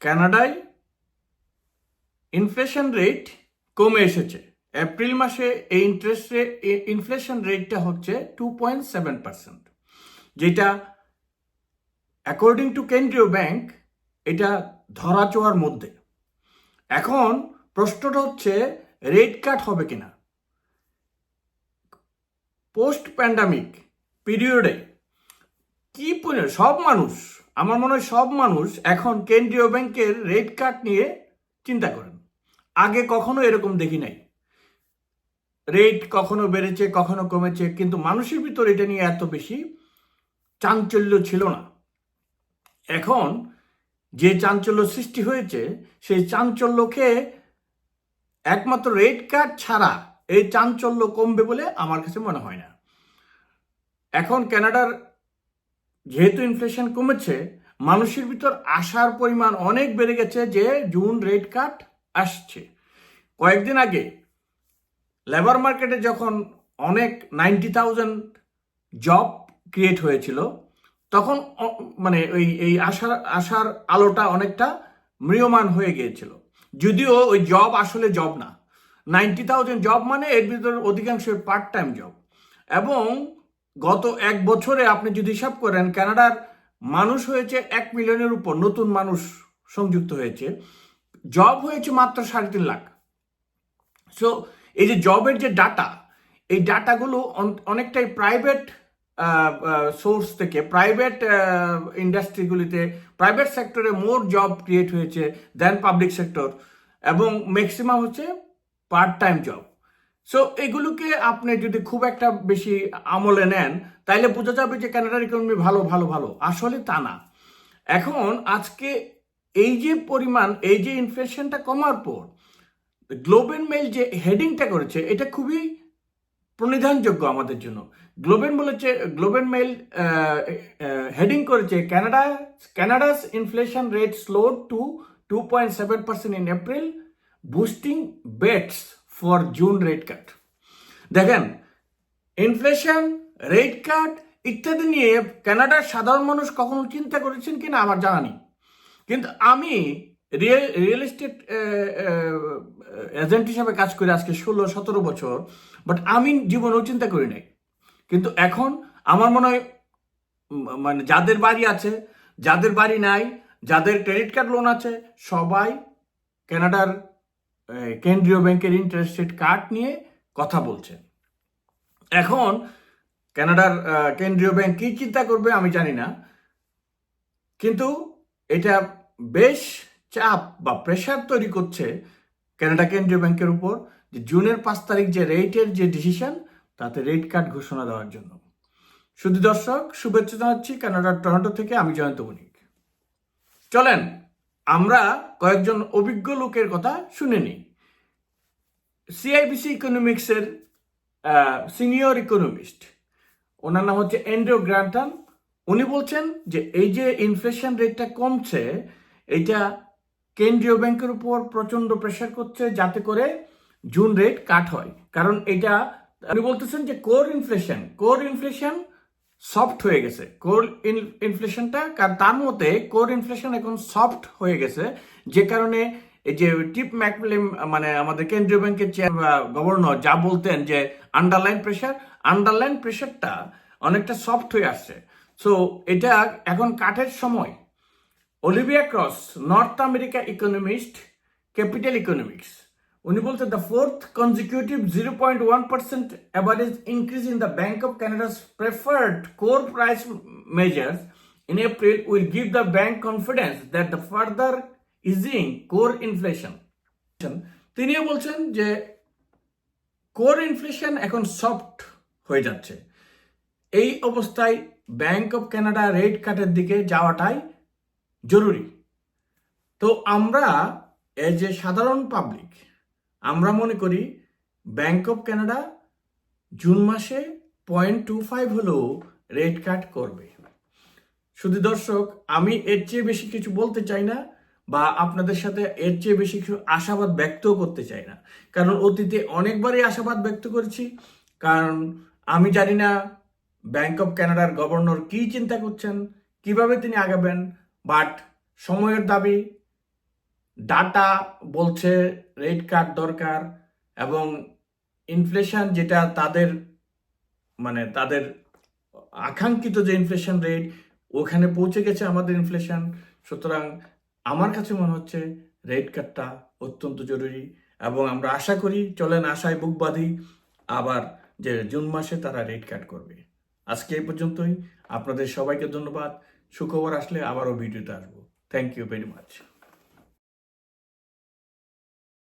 কানাডায় inflation rate কমে এসেছে। এপ্রিল মাসে এই ইনফ্লেশন রেটটা হচ্ছে 2.7%, যেটা অ্যাকর্ডিং টু কেন্দ্রীয় ব্যাংক এটা ধরাছোঁয়ার মধ্যে। এখন প্রশ্নটা হচ্ছে রেট কাট হবে কিনা। পোস্ট প্যান্ডামিক পিরিয়ডে কি সব মানুষ, আমার মনে হয় সব মানুষ এখন কেন্দ্রীয় ব্যাংকের রেট কাট নিয়ে চিন্তা করেন। আগে কখনো এরকম দেখি নাই। রেট কখনো বেড়েছে, কখনো কমেছে, কিন্তু মানুষের ভিতর এটা নিয়ে এত বেশি চাঞ্চল্য ছিল না। এখন যে চাঞ্চল্য সৃষ্টি হয়েছে, সেই চাঞ্চল্যকে একমাত্র রেট কাট ছাড়া এই চাঞ্চল্য কমবে বলে আমার কাছে মনে হয় না। এখন কানাডার যেহেতু ইনফ্লেশন কমেছে, মানুষের ভিতর আশার পরিমাণ অনেক বেড়ে গেছে যে জুন রেট কাট আসছে। কয়েকদিন আগে লেবার মার্কেটে যখন অনেক 90,000 জব ক্রিয়েট হয়েছিল, তখন মানে এই আশার আলোটা অনেকটা ম্রিয়মান হয়ে গিয়েছিল। যদিও ওই জব আসলে জব না, 90,000 জব মানে এর ভিতরে অধিকাংশ পার্ট টাইম জব। এবং গত এক বছরে আপনি যদি হিসাব করেন, কানাডার মানুষ হয়েছে 1 মিলিয়নের উপর, নতুন মানুষ সংযুক্ত হয়েছে, জব হয়েছে মাত্র 3.5 লাখ। সো এই যে জবের যে ডাটা, এই ডাটাগুলো অনেকটাই প্রাইভেট সোর্স থেকে, প্রাইভেট ইন্ডাস্ট্রিগুলিতে, প্রাইভেট সেক্টরে মোর জব ক্রিয়েট হয়েছে দেন পাবলিক সেক্টর, এবং ম্যাক্সিমাম হচ্ছে পার্ট টাইম জব। সো এগুলোকে আপনি যদি খুব একটা বেশি আমলে নেন, তাইলে বোঝা যাবে যে কানাডার ইকোনমি ভালো ভালো ভালো। আসলে তা না। এখন আজকে এই যে পরিমাণ, এই যে ইনফ্লেশনটা কমার পর গ্লোব এন্ড মেইল যে হেডিংটা করেছে, এটা খুবই প্রণিধানযোগ্য আমাদের জন্য। গ্লোব এন্ড মেইল হেডিং করেছে Canada's inflation rate slowed to 2.7% in April, boosting bets for June rate cut. দেখেন, ইনফ্লেশন, রেট কাট ইত্যাদি নিয়ে কানাডার সাধারণ মানুষ কখনো চিন্তা করেছেন কিনা আমার জানা নেই। কিন্তু আমি রিয়েল এস্টেট এজেন্ট হিসাবে কাজ করে আজকে 16-17 বছর, বাট আমি জীবনেও চিন্তা করি নাই। কিন্তু এখন আমার মনে হয় মানে যাদের বাড়ি আছে, যাদের বাড়ি নাই, যাদের ক্রেডিট কার্ড লোন আছে, সবাই কানাডার কেন্দ্রীয় ব্যাংকের ইন্টারেস্ট রেট কাট নিয়ে কথা বলছে। এখন কানাডার কেন্দ্রীয় ব্যাংক কি চিন্তা করবে আমি জানি না, কিন্তু এটা বেশ চাপ বা প্রেশার তৈরি করছে কানাডা কেন্দ্রীয় ব্যাংকের উপর, যে জুনের 5 তারিখ যে রেটের যে ডিসিশন, তাতে রেট কাট ঘোষণা দেওয়ার জন্য। শুধু দর্শক, শুভেচ্ছা জানাচ্ছি কানাডার টরন্টো থেকে, আমি জয়ন্ত বণিক। চলেন আমরা কয়েকজন অভিজ্ঞ লোকের কথা শুনে নিই। সিআইবিসি ইকোনমিক্সের সিনিয়র ইকোনমিস্ট, ওনার নাম হচ্ছে অ্যান্ড্রু গ্রান্টন। উনি বলছেন যে এই যে ইনফ্লেশন রেটটা কমছে, এটা কেন্দ্রীয় ব্যাংকের উপর প্রচন্ড প্রেশার করছে যাতে করে জুন রেট কাট হয়। কারণ এটা উনি বলতেছেন যে কোর ইনফ্লেশন সফট হয়ে গেছে। কোর ইনফ্লেশনটা, কারণ তার মতে কোর ইনফ্লেশন এখন সফট হয়ে গেছে, যে কারণে এই যে টিপ ম্যাকলেম মানে আমাদের কেন্দ্রীয় ব্যাংকের গভর্নর যা বলতেন যে আন্ডারলাইন প্রেশারটা অনেকটা সফট হয়ে আসছে। সো এটা এখন কাটের সময়। Olivia cross, north America economist, capital economics, উনি বলছেন the fourth consecutive 0.1% average increase in the bank of Canada's preferred core price measures in April will give the bank confidence that the further easing core inflation. তিনিও বলছেন যে core inflation এখন soft হয়ে যাচ্ছে। এই অবস্থায় ব্যাংক অফ কানাডা রেট কাটের দিকে যাওয়াটাই জরুরি। তো আমরা এজ এ সাধারণ পাবলিক, আমরা মনে করি ব্যাংক অফ কানাডা জুন মাসে 0.25 হলেও রেট কাট করবে। শুধু দর্শক, আমি এর চেয়ে বেশি কিছু বলতে চাই না, বা আপনাদের সাথে এর চেয়ে বেশি কিছু আশাবাদ ব্যক্তও করতে চাই না, কারণ অতীতে অনেকবারই আশাবাদ ব্যক্ত করেছি। কারণ আমি জানি না ব্যাংক অফ কানাডার গভর্নর কি চিন্তা করছেন, কিভাবে তিনি আগাবেন, বাট সময়ের দাবি, ডাটা বলছে রেট কাট দরকার, এবং ইনফ্লেশন যেটা তাদের তাদের আকাঙ্ক্ষিত যে ইনফ্লেশন রেট, ওখানে পৌঁছে গেছে আমাদের ইনফ্লেশন। সুতরাং আমার কাছে মনে হচ্ছে রেট কাটটা অত্যন্ত জরুরি, এবং আমরা আশা করি, চলেন আশায় বুক বাঁধি, আবার যে জুন মাসে তারা রেট কাট করবে। আজকে এই পর্যন্তই। আপনাদের সবাইকে ধন্যবাদ। সুখবর আসলে আবারও ভিডিওতে আসবো। Thank you very much.